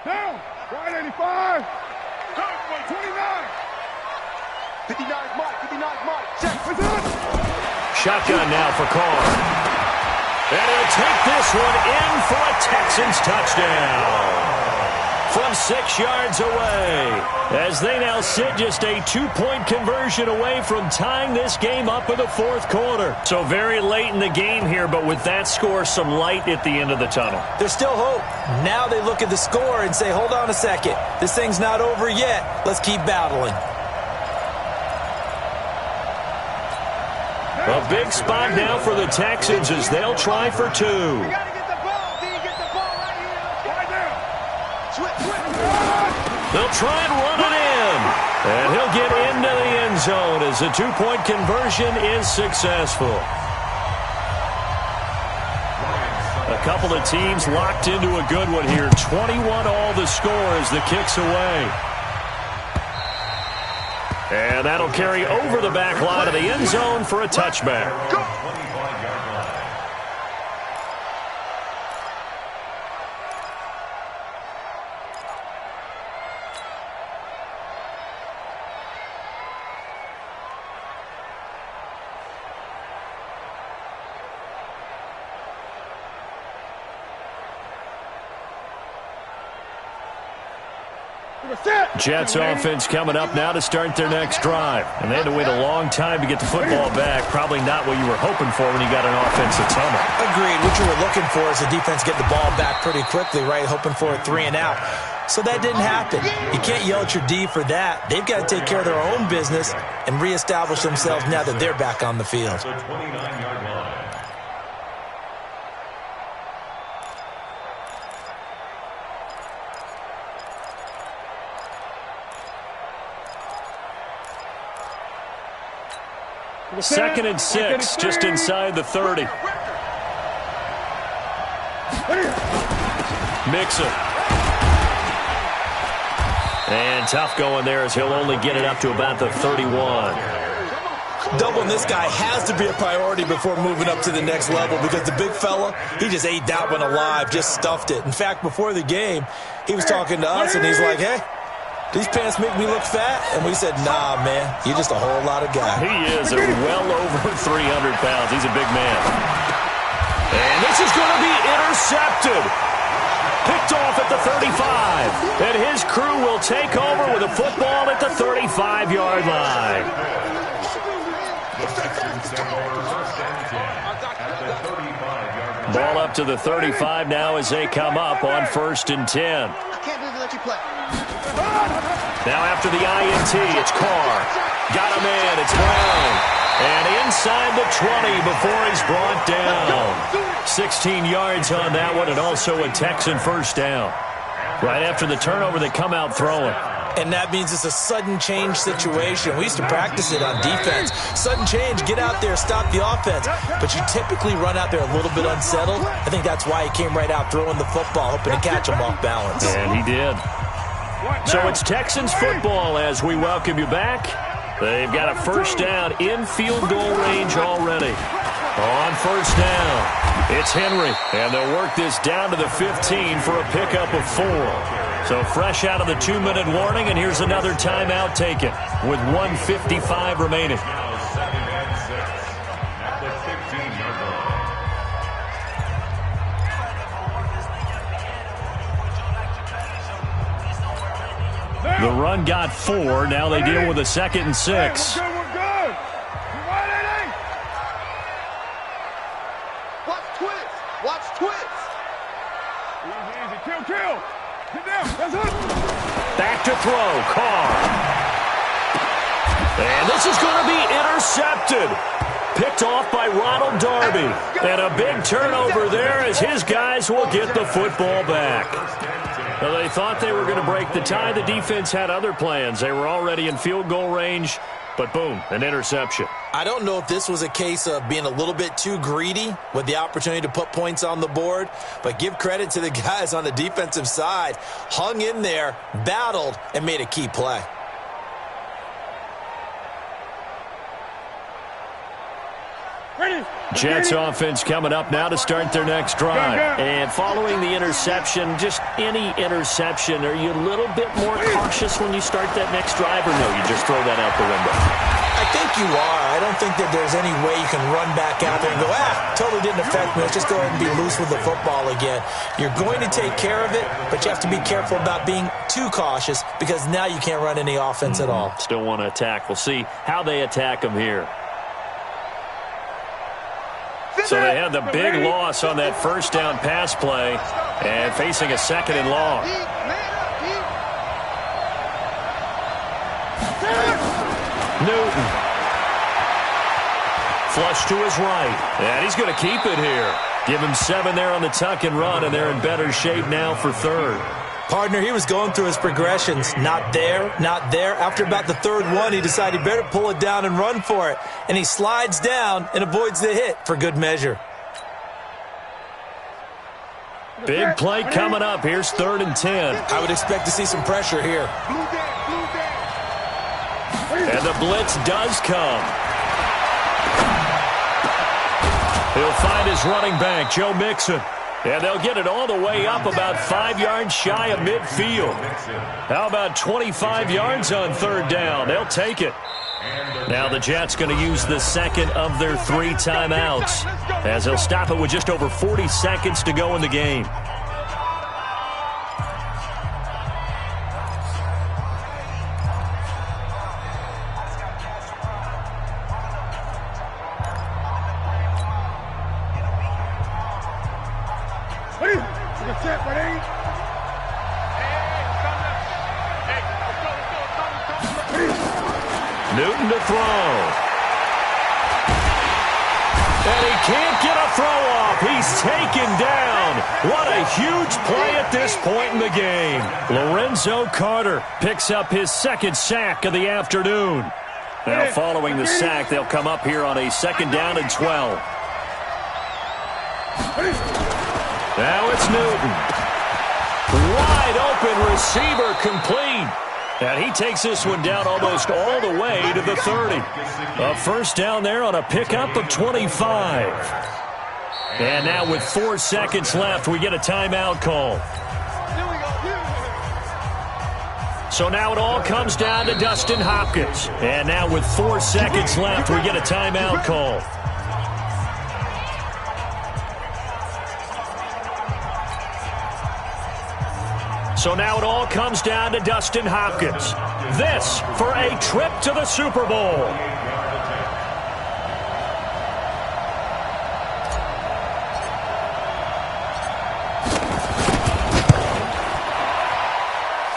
Down. 185. 29. 59 Mike. 59 Mike. Check. Shotgun now for Carr. And he'll take this one in for a Texans touchdown. From 6 yards away, as they now sit just a 2-point conversion away from tying this game up in the fourth quarter. So very late in the game here, but with that score, some light at the end of the tunnel. There's still hope. Now they look at the score and say, hold on a second. This thing's not over yet. Let's keep battling. A big spot now for the Texans as they'll try for 2. They'll try and run it in. And he'll get into the end zone as the 2-point conversion is successful. A couple of teams locked into a good one here. 21 all the score as the kick's away. And that'll carry over the back line of the end zone for a touchback. Jets offense coming up now to start their next drive. And they had to wait a long time to get the football back. Probably not what you were hoping for when you got an offensive tunnel. Agreed. What you were looking for is the defense get the ball back pretty quickly, right? Hoping for a 3 and out. So that didn't happen. You can't yell at your D for that. They've got to take care of their own business and reestablish themselves now that they're back on the field. The 29-yard line. Second and 6, just inside the 30. Mixon. And tough going there as he'll only get it up to about the 31. Doubling this guy has to be a priority before moving up to the next level because the big fella, he just ate that one alive, just stuffed it. In fact, before the game, he was talking to us, and he's like, hey, these pants make me look fat? And we said, nah, man, you're just a whole lot of guy. He is well over 300 pounds. He's a big man. And this is going to be intercepted. Picked off at the 35. And his crew will take over with a football at the 35-yard line. Ball up to the 35 now as they come up on 1st and 10. Now after the INT, it's Carr. Got a man, it's Brown. And inside the 20 before he's brought down. 16 yards on that one, and also a Texan first down. Right after the turnover, they come out throwing. And that means it's a sudden change situation. We used to practice it on defense. Sudden change, get out there, stop the offense. But you typically run out there a little bit unsettled. I think that's why he came right out throwing the football, hoping to catch him off balance. And he did. So it's Texans football as we welcome you back. They've got a first down in field goal range already. On first down, it's Henry, and they'll work this down to the 15 for a pickup of 4. So fresh out of the 2-minute warning, and here's another timeout taken with 1:55 remaining. The run got 4. Now they deal with a 2nd and 6. We're good. Watch twist. Watch twist. Easy, easy. Kill. Get down. That's it. Back to throw. Carr. And this is going to be intercepted. Picked off by Ronald Darby. And a big turnover there as his guys will get the football back. Well, they thought they were going to break the tie. The defense had other plans. They were already in field goal range, but boom, an interception. I don't know if this was a case of being a little bit too greedy with the opportunity to put points on the board, but give credit to the guys on the defensive side. Hung in there, battled, and made a key play. Jets offense coming up now to start their next drive. And following the interception, just any interception, are you a little bit more cautious when you start that next drive, or no, you just throw that out the window? I think you are. I don't think that there's any way you can run back out there and go, totally didn't affect me. Let's just go ahead and be loose with the football again. You're going to take care of it, but you have to be careful about being too cautious because now you can't run any offense at all. Still want to attack. We'll see how they attack them here. So they had the big loss on that first down pass play and facing a second and long. Newton. Flush to his right. And he's going to keep it here. Give him 7 there on the tuck and run, and they're in better shape now for third. Partner, he was going through his progressions. Not there, not there. After about the third one, he decided he better pull it down and run for it. And he slides down and avoids the hit for good measure. Big play coming up. Here's 3rd and 10. I would expect to see some pressure here. And the blitz does come. He'll find his running back, Joe Mixon. And they'll get it all the way up about 5 yards shy of midfield. How about 25 yards on 3rd down? They'll take it. Now the Jets going to use the second of their 3 timeouts as they'll stop it with just over 40 seconds to go in the game. Newton to throw. And he can't get a throw off. He's taken down. What a huge play at this point in the game. Lorenzo Carter picks up his 2nd sack of the afternoon. Now following the sack, they'll come up here on a 2nd down and 12. Now it's Newton. Wide open receiver complete. And he takes this one down almost all the way to the 30. A first down there on a pickup of 25. And now with 4 seconds left, we get a timeout call. So now it all comes down to Dustin Hopkins. And now with 4 seconds left, we get a timeout call. So now it all comes down to Dustin Hopkins. This for a trip to the Super Bowl.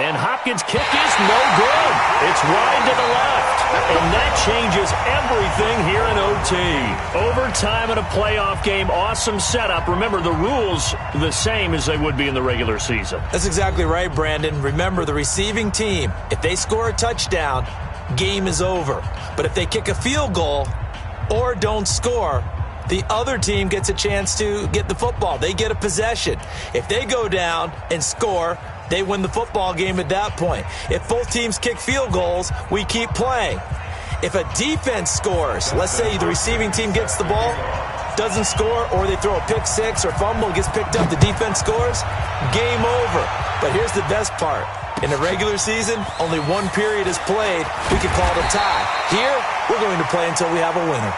And Hopkins' kick is no good. It's wide to the left. And that changes everything here in OT. Overtime in a playoff game, awesome setup. Remember, the rules the same as they would be in the regular season. That's exactly right, Brandon. Remember, the receiving team, if they score a touchdown, game is over. But if they kick a field goal or don't score, the other team gets a chance to get the football. They get a possession. If they go down and score, they win the football game at that point. If both teams kick field goals, we keep playing. If a defense scores, let's say the receiving team gets the ball, doesn't score, or they throw a pick six or fumble, gets picked up, the defense scores, game over. But here's the best part. In the regular season, only 1 period is played. We could call it a tie. Here, we're going to play until we have a winner.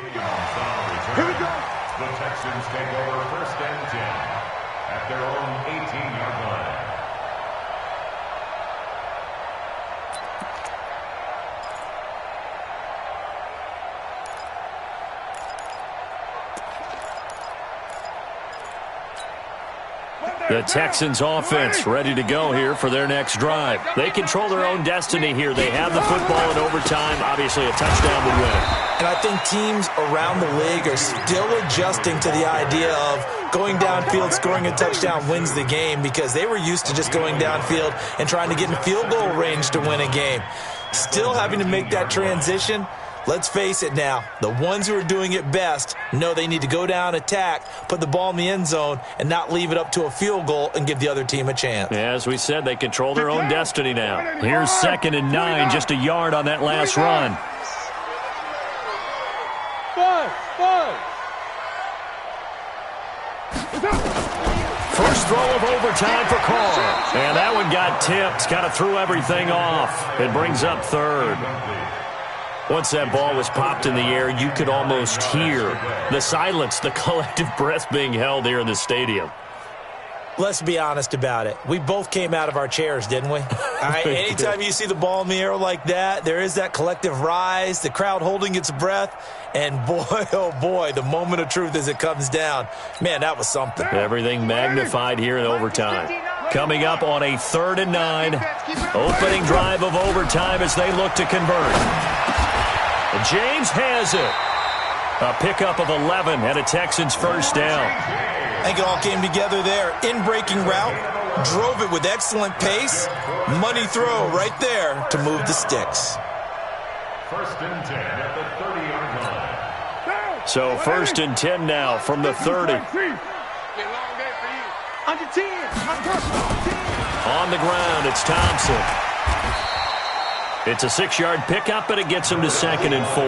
Here we go. The Texans take over 1st and 10 at their own 18-yard line. The Texans offense ready to go here for their next drive. They control their own destiny here. They have the football in overtime. Obviously, a touchdown would win. And I think teams around the league are still adjusting to the idea of going downfield, scoring a touchdown wins the game, because they were used to just going downfield and trying to get in field goal range to win a game. Still having to make that transition. Let's face it now, the ones who are doing it best know they need to go down, attack, put the ball in the end zone, and not leave it up to a field goal and give the other team a chance. Yeah, as we said, they control their own destiny now. Here's 2nd and 9, just a yard on that last run. First throw of overtime for Carr. And that one got tipped, kind of threw everything off. It brings up 3rd. Once that ball was popped in the air, you could almost hear the silence, the collective breath being held here in the stadium. Let's be honest about it. We both came out of our chairs, didn't we? All right, anytime you see the ball in the air like that, there is that collective rise, the crowd holding its breath, and boy, oh boy, the moment of truth as it comes down. Man, that was something. Everything magnified here in overtime. Coming up on a 3rd and 9, opening drive of overtime as they look to convert. James has it. A pickup of 11 and a Texans first down. I think it all came together there. In-breaking route, drove it with excellent pace. Money throw right there to move the sticks. 1st and 10 at the 30-yard line. So 1st and 10 now from the 30. Under 10. On the ground, it's Thompson. It's a 6-yard pickup, and it gets him to 2nd and 4.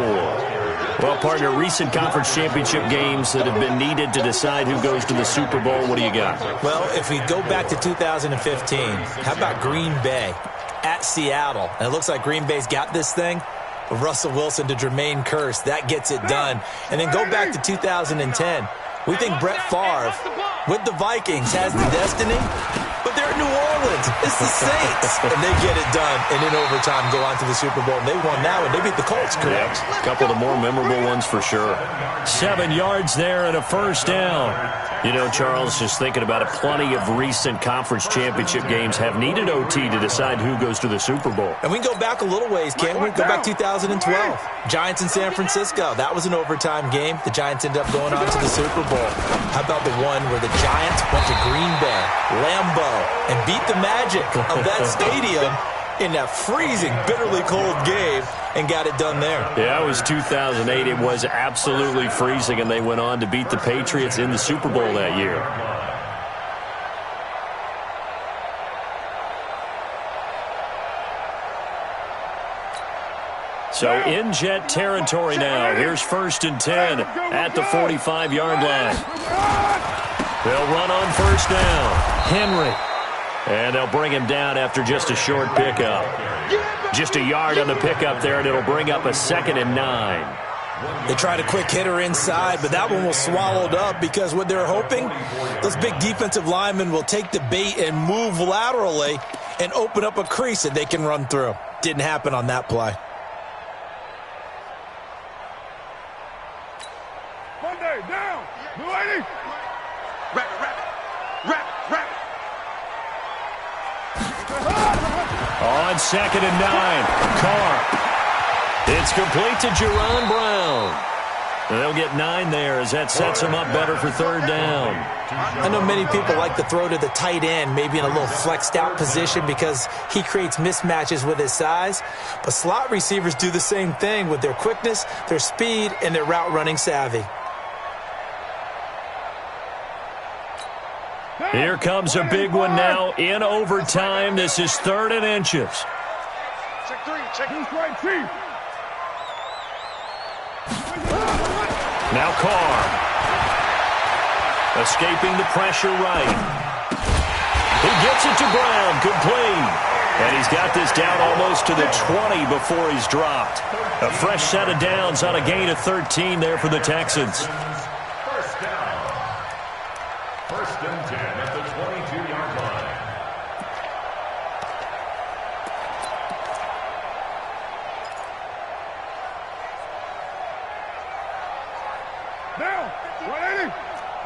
Well, partner, recent conference championship games that have been needed to decide who goes to the Super Bowl. What do you got? Well, if we go back to 2015, how about Green Bay at Seattle? And it looks like Green Bay's got this thing. Russell Wilson to Jermaine Kearse. That gets it done. And then go back to 2010. We think Brett Favre with the Vikings has the destiny. But they're in New Orleans. It's the Saints. And they get it done. And in overtime, go on to the Super Bowl. And they won that one. They beat the Colts, correct? Yeah, a couple of the more memorable ones for sure. 7 yards there and a first down. You know, Charles, just thinking about it, plenty of recent conference championship games have needed OT to decide who goes to the Super Bowl. And we can go back a little ways, can't we? Go back 2012. Giants in San Francisco. That was an overtime game. The Giants ended up going on to the Super Bowl. How about the one where the Giants went to Green Bay, Lambeau, and beat the magic of that stadium in that freezing, bitterly cold game and got it done there? Yeah, it was 2008. It was absolutely freezing, and they went on to beat the Patriots in the Super Bowl that year. So in Jet territory now. Here's 1st and 10 at the 45-yard line. They'll run on first down. Henry. And they'll bring him down after just a short pickup. Just a yard on the pickup there, and it'll bring up a 2nd and 9. They tried a quick hitter inside, but that one was swallowed up because what they're hoping, those big defensive linemen will take the bait and move laterally and open up a crease that they can run through. Didn't happen on that play. Monday, down. New lady. On 2nd and 9, Carr. It's complete to Jerron Brown. And they'll get 9 there as that sets them up better for 3rd down. I know many people like to throw to the tight end, maybe in a little flexed out position because he creates mismatches with his size. But slot receivers do the same thing with their quickness, their speed, and their route running savvy. Here comes a big one now in overtime. This is 3rd and inches. Check 3, check. Who's right, Chief? Now Carr. Escaping the pressure right. He gets it to Brown, complete. And he's got this down almost to the 20 before he's dropped. A fresh set of downs on a gain of 13 there for the Texans. First down. First and 10 at the 22-yard line. Down. 180.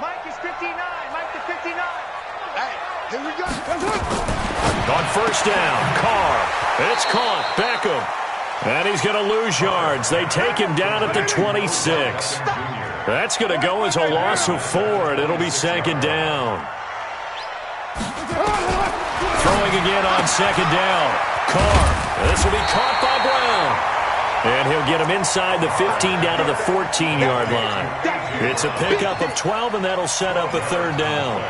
Mike is 59. Mike is 59. Hey, here we go. On first down, Carr. It's caught. Beckham. And he's going to lose yards. They take him down at the 26. That's going to go as a loss of 4, and it'll be second down. Throwing again on second down. Carr. This will be caught by Brown. And he'll get him inside the 15 down to the 14-yard line. It's a pickup of 12, and that'll set up a third down.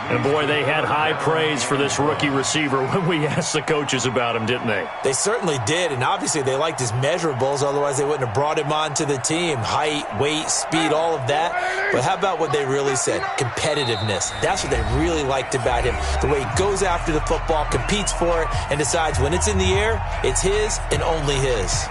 And, boy, they had high praise for this rookie receiver when we asked the coaches about him, didn't they? They certainly did, and obviously they liked his measurables. Otherwise, they wouldn't have brought him onto the team. Height, weight, speed, all of that. But how about what they really said? Competitiveness. That's what they really liked about him. The way he goes after the football, competes for it, and decides when it's in the air, it's his and only his.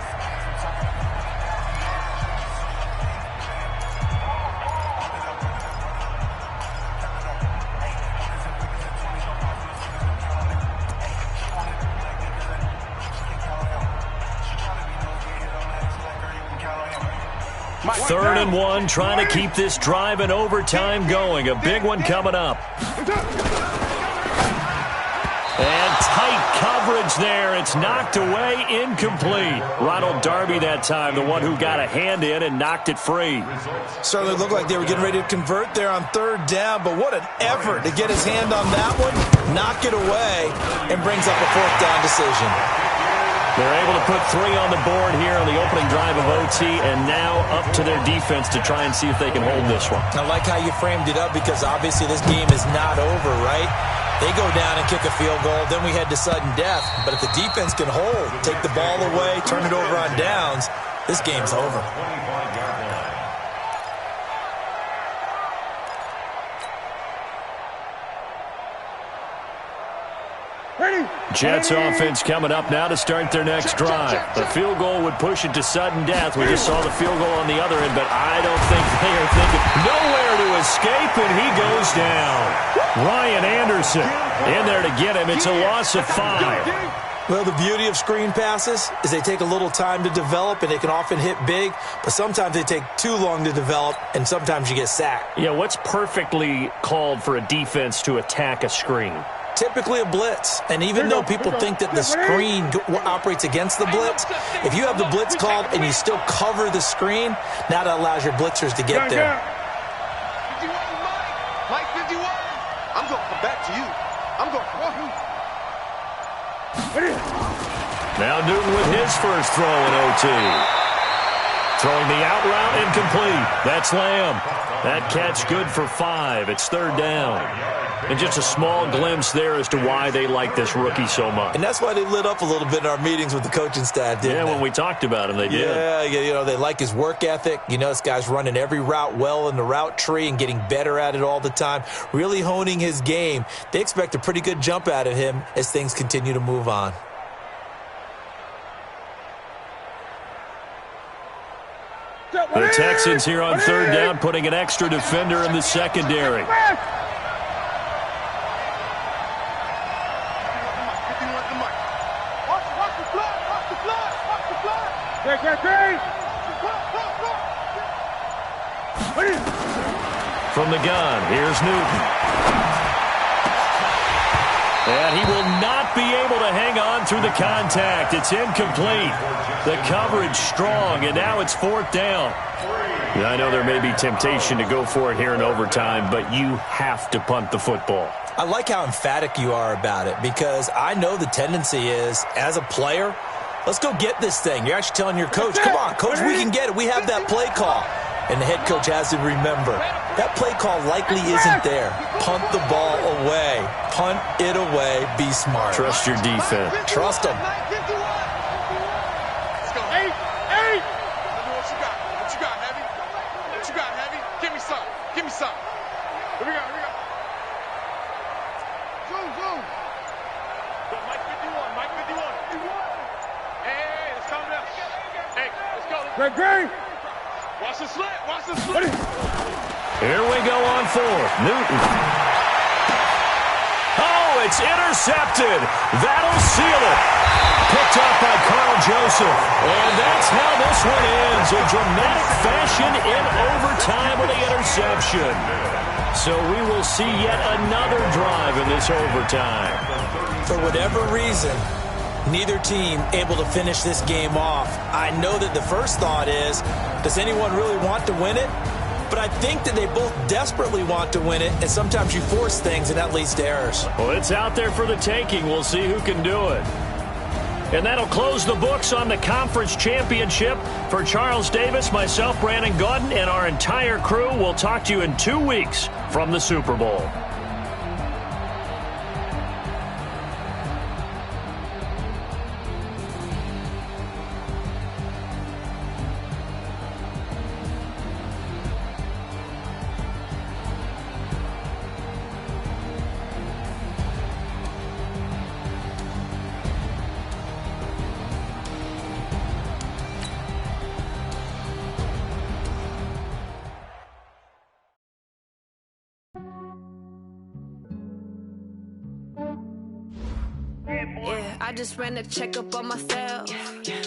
Third and 1, trying to keep this drive in overtime going. A big one coming up. And tight coverage there. It's knocked away, incomplete. Ronald Darby that time, the one who got a hand in and knocked it free. Certainly looked like they were getting ready to convert there on third down, but what an effort to get his hand on that one, knock it away, and brings up a fourth down decision. They're able to put 3 on the board here on the opening drive of OT, and now up to their defense to try and see if they can hold this one. I like how you framed it up because obviously this game is not over, right? They go down and kick a field goal, then we head to sudden death. But if the defense can hold, take the ball away, turn it over on downs, this game's over. Jets offense coming up now to start their next drive. The field goal would push it to sudden death. We just saw the field goal on the other end, but I don't think they are thinking nowhere to escape, and he goes down. Ryan Anderson in there to get him. It's a loss of 5. Well, the beauty of screen passes is they take a little time to develop, and they can often hit big, but sometimes they take too long to develop, and sometimes you get sacked. Yeah, what's perfectly called for a defense to attack a screen? Typically a blitz, and even though people think that the screen operates against the blitz, if you have the blitz called and you still cover the screen, now that allows your blitzers to get there. 51, Mike 51. I'm going to come back to you. I'm going to come back. Now Newton with his first throw in OT. Throwing the out route incomplete. That's Lamb. That catch good for 5. It's third down. And just a small glimpse there as to why they like this rookie so much. And that's why they lit up a little bit in our meetings with the coaching staff, didn't they? When we talked about him, they did. Yeah, you know, they like his work ethic. You know, this guy's running every route well in the route tree and getting better at it all the time, really honing his game. They expect a pretty good jump out of him as things continue to move on. The Texans here on third down, putting an extra defender in the secondary. From the gun, here's Newton. And he will not be able to hang on through the contact. It's incomplete. The coverage strong, and now it's fourth down. I know there may be temptation to go for it here in overtime, but you have to punt the football. I like how emphatic you are about it because I know the tendency is, as a player, let's go get this thing. You're actually telling your coach, come on, coach, we can get it. We have that play call. And the head coach has to remember, that play call likely isn't there. Punt the ball away. Punt it away. Be smart. Trust your defense. Trust them. Let's go. 8. Let me know what you got. What you got, Heavy? What you got, Heavy? Give me some. Give me some. Here we go. Zoom. Hey, let's go. Greg. Watch the slit. Watch the slit. Here we go on fourth. Newton. Oh, it's intercepted. That'll seal it. Picked up by Carl Joseph. And that's how this one ends. A dramatic fashion in overtime with the interception. So we will see yet another drive in this overtime. For whatever reason, neither team able to finish this game off. I know that the first thought is, does anyone really want to win it? But I think that they both desperately want to win it, and sometimes you force things, and that leads to errors. Well, it's out there for the taking. We'll see who can do it. And that'll close the books on the conference championship. For Charles Davis, myself, Brandon Gaudin, and our entire crew, we'll talk to you in 2 weeks from the Super Bowl. Yeah, I just ran a checkup on myself.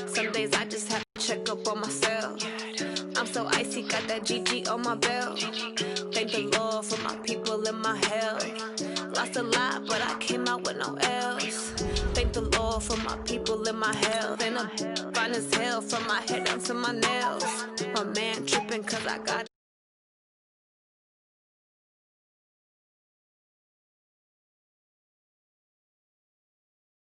Some days I just have to check up on myself. I'm so icy, got that GG on my belt. Thank the Lord for my people and my health. Lost a lot, but I came out with no else. Thank the Lord for my people and my health. And I'm fine as hell from my head down to my nails. My man tripping cause I got